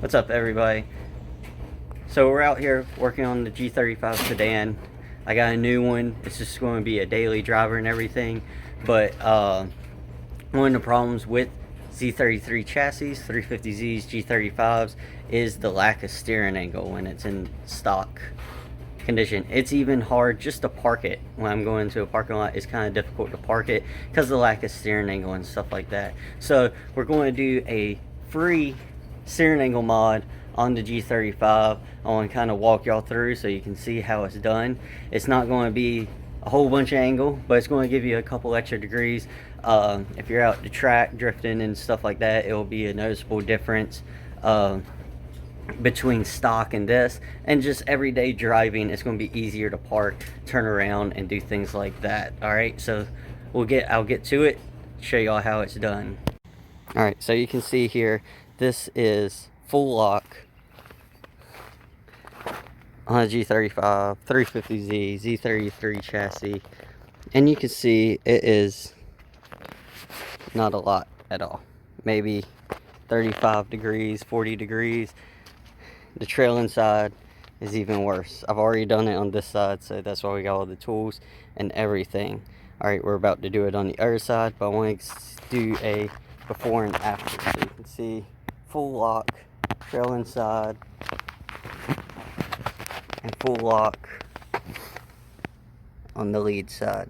What's up, everybody? So we're out here working on the G35 sedan. I got a new one. It's just going to be a daily driver and everything. But one of the problems with Z33 chassis, 350Zs, G35s, is the lack of steering angle when it's in stock condition. It's even hard just to park it. When I'm going to a parking lot, it's kind of difficult to park it because of the lack of steering angle and stuff like that. So we're going to do a free steering angle mod on the G35. I want to kind of walk y'all through so you can see how it's done. It's not going to be a whole bunch of angle, but it's going to give you a couple extra degrees. If you're out the track drifting and stuff like that, it will be a noticeable difference between stock and this, and just everyday driving. It's going to be easier to park, turn around, and do things like that. All right, so I'll get to it, show y'all how it's done. All right, so you can see here, this is full lock on a G35, 350Z, Z33 chassis, and you can see it is not a lot at all. Maybe 35 degrees, 40 degrees. The trailing side is even worse. I've already done it on this side, so that's why we got all the tools and everything. All right, we're about to do it on the other side, but I want to do a before and after, so you can see full lock, trailing side, and full lock on the lead side.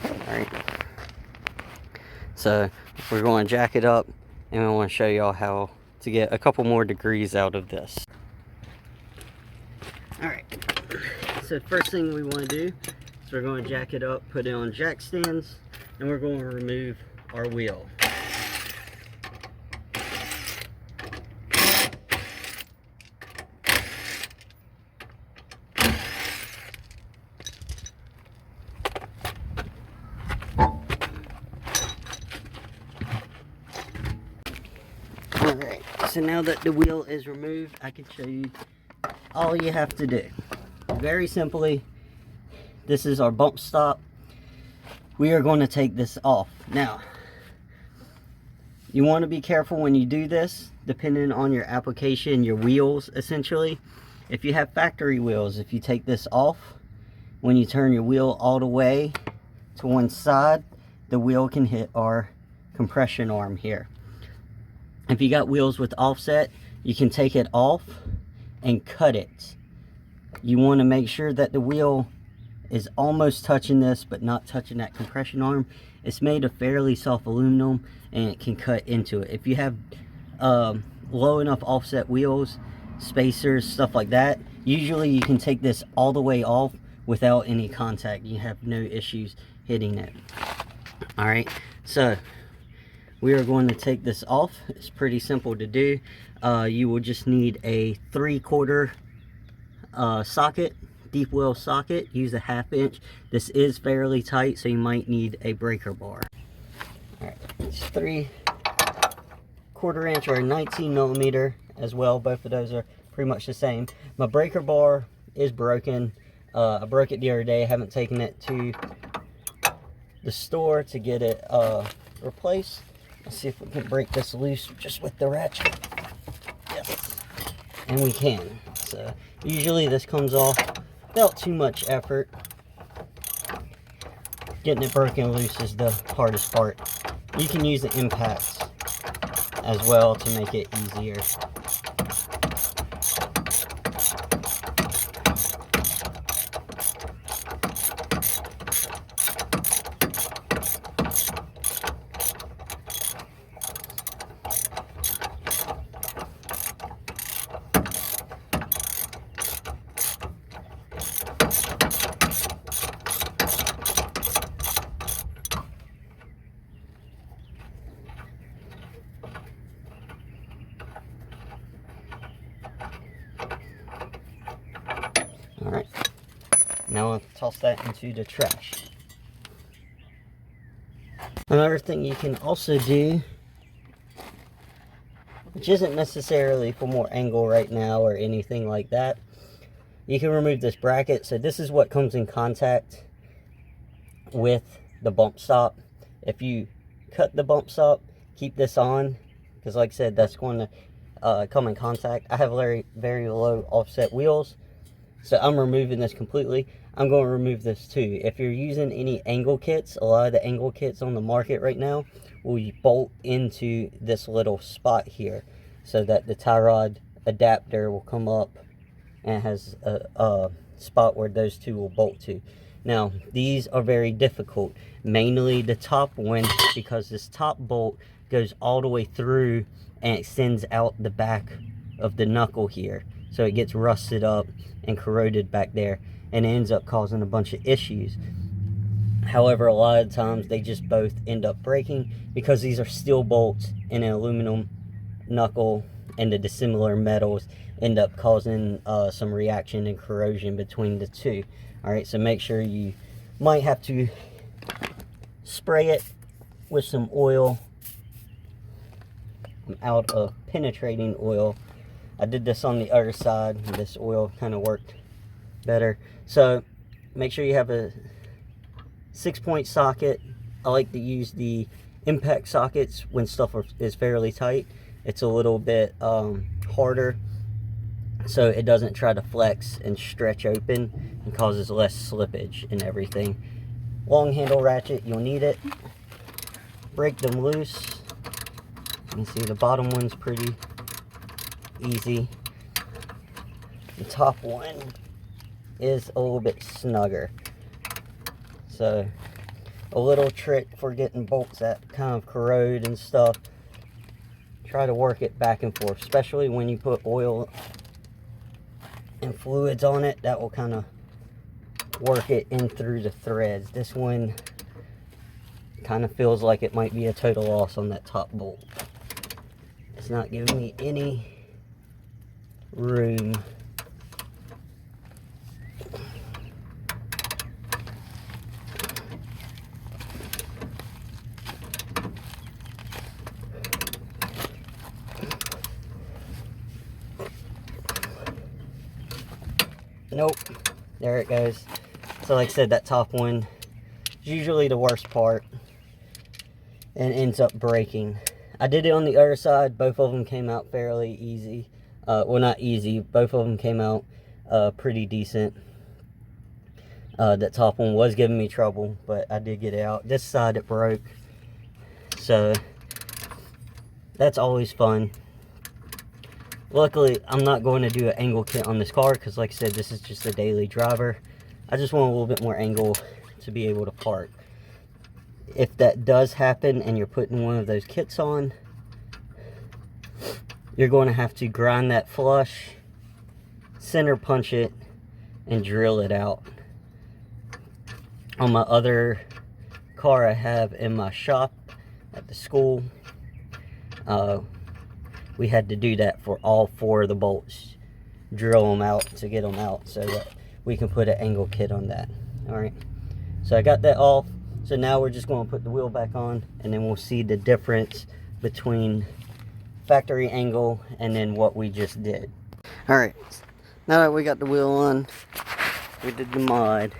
All right, so we're going to jack it up, and I want to show y'all how to get a couple more degrees out of this. Alright, so first thing we want to do is we're going to jack it up, put it on jack stands, and we're going to remove our wheel. Alright, so now that the wheel is removed, I can show you all you have to do. Very simply, this is our bump stop. We are going to take this off. Now, you want to be careful when you do this, depending on your application, your wheels essentially. If you have factory wheels, if you take this off, when you turn your wheel all the way to one side, the wheel can hit our compression arm here. If you got wheels with offset, you can take it off and cut it. You want to make sure that the wheel is almost touching this, but not touching that compression arm. It's made of fairly soft aluminum, and it can cut into it. If you have low enough offset wheels, spacers, stuff like that, usually you can take this all the way off without any contact. You have no issues hitting it. All right, so we are going to take this off. It's pretty simple to do. You will just need a 3/4 socket, deep well socket. Use a 1/2 inch. This is fairly tight, so you might need a breaker bar. Alright, it's 3/4 inch or a 19 millimeter as well. Both of those are pretty much the same. My breaker bar is broken. I broke it the other day. I haven't taken it to the store to get it replaced. Let's see if we can break this loose just with the ratchet. Yes, and we can. So usually this comes off without too much effort. Getting it broken loose is the hardest part. You can use the impacts as well to make it easier. Alright, now I'll toss that into the trash. Another thing you can also do, which isn't necessarily for more angle right now or anything like that, you can remove this bracket. So this is what comes in contact with the bump stop. If you cut the bump stop, keep this on, because like I said, that's going to come in contact. I have very low offset wheels, so I'm removing this completely. I'm going to remove this too. If you're using any angle kits, a lot of the angle kits on the market right now will bolt into this little spot here, so that the tie rod adapter will come up and has a spot where those two will bolt to. Now, these are very difficult, mainly the top one, because this top bolt goes all the way through and extends out the back of the knuckle here. So it gets rusted up and corroded back there, and it ends up causing a bunch of issues. However, a lot of times they just both end up breaking because these are steel bolts and an aluminum knuckle, and the dissimilar metals end up causing some reaction and corrosion between the two. All right, so make sure you might have to spray it with some oil. I'm out of penetrating oil. I did this on the other side, and this oil kind of worked better. So make sure you have a 6-point socket. I like to use the impact sockets when stuff is fairly tight. It's a little bit harder, so it doesn't try to flex and stretch open and causes less slippage and everything. Long handle ratchet, you'll need it. Break them loose. You can see the bottom one's pretty easy. The top one is a little bit snugger. So a little trick for getting bolts that kind of corrode and stuff, try to work it back and forth, especially when you put oil and fluids on it. That will kind of work it in through the threads. This one kind of feels like it might be a total loss on that top bolt. It's not giving me any room. Nope, there it goes. So like I said, that top one is usually the worst part and ends up breaking. I did it on the other side. Both of them came out fairly easy. Well, not easy. Both of them came out pretty decent. That top one was giving me trouble, but I did get it out. This side it broke. So that's always fun. Luckily, I'm not going to do an angle kit on this car because, like I said, this is just a daily driver. I just want a little bit more angle to be able to park. If that does happen and you're putting one of those kits on, you're going to have to grind that flush, center punch it, and drill it out. On my other car I have in my shop at the school, we had to do that for all 4 of the bolts. Drill them out to get them out so that we can put an angle kit on that. Alright, so I got that off. So now we're just going to put the wheel back on, and then we'll see the difference between factory angle and then what we just did. Alright, now that we got the wheel on, we did the mod.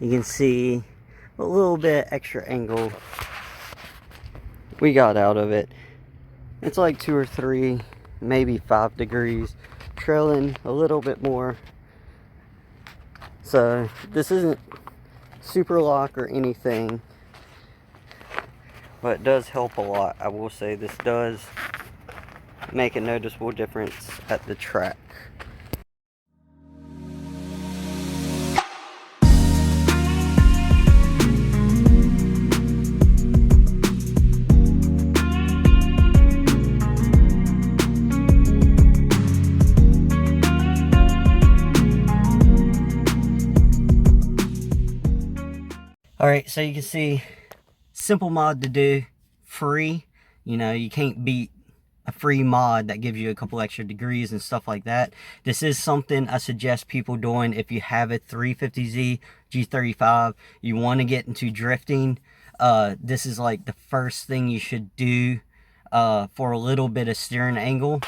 You can see a little bit extra angle we got out of it. It's like 2 or 3, maybe 5 degrees, trailing a little bit more. So this isn't super lock or anything, but it does help a lot. I will say this does make a noticeable difference at the track. Alright, so you can see, simple mod to do, free. You know, you can't beat a free mod that gives you a couple extra degrees and stuff like that. This is something I suggest people doing if you have a 350Z G35, you want to get into drifting. This is like the first thing you should do for a little bit of steering angle.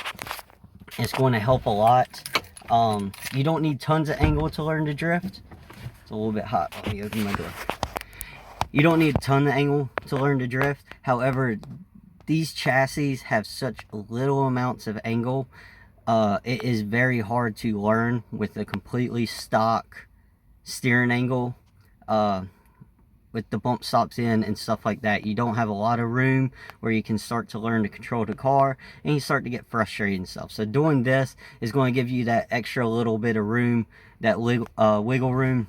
It's going to help a lot. You don't need tons of angle to learn to drift. It's a little bit hot. Let me open my door. You don't need a ton of angle to learn to drift. However, the these chassis have such little amounts of angle. It is very hard to learn with a completely stock steering angle. With the bump stops in and stuff like that, you don't have a lot of room where you can start to learn to control the car, and you start to get frustrated and stuff. So doing this is going to give you that extra little bit of room, that wiggle room,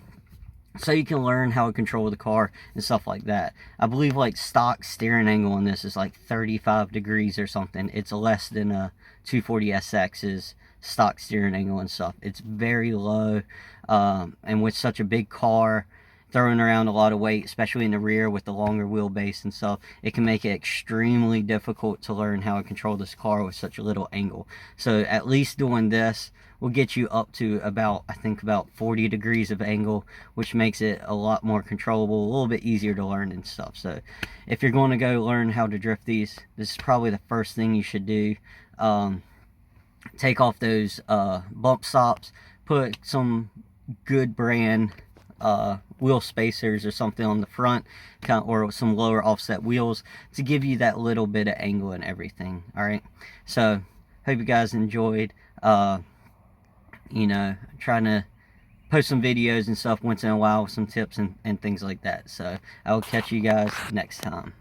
so you can learn how to control the car and stuff like that. I believe like stock steering angle on this is like 35 degrees or something. It's less than a 240SX's stock steering angle and stuff. It's very low, and with such a big car, throwing around a lot of weight, especially in the rear with the longer wheelbase and stuff, it can make it extremely difficult to learn how to control this car with such a little angle. So at least doing this will get you up to about, I think, about 40 degrees of angle, which makes it a lot more controllable, a little bit easier to learn and stuff. So if you're going to go learn how to drift these, this is probably the first thing you should do. Take off those bump stops, put some good brand wheel spacers or something on the front, or some lower offset wheels to give you that little bit of angle and everything. All right, so hope you guys enjoyed. You know, trying to post some videos and stuff once in a while with some tips and things like that. So I will catch you guys next time.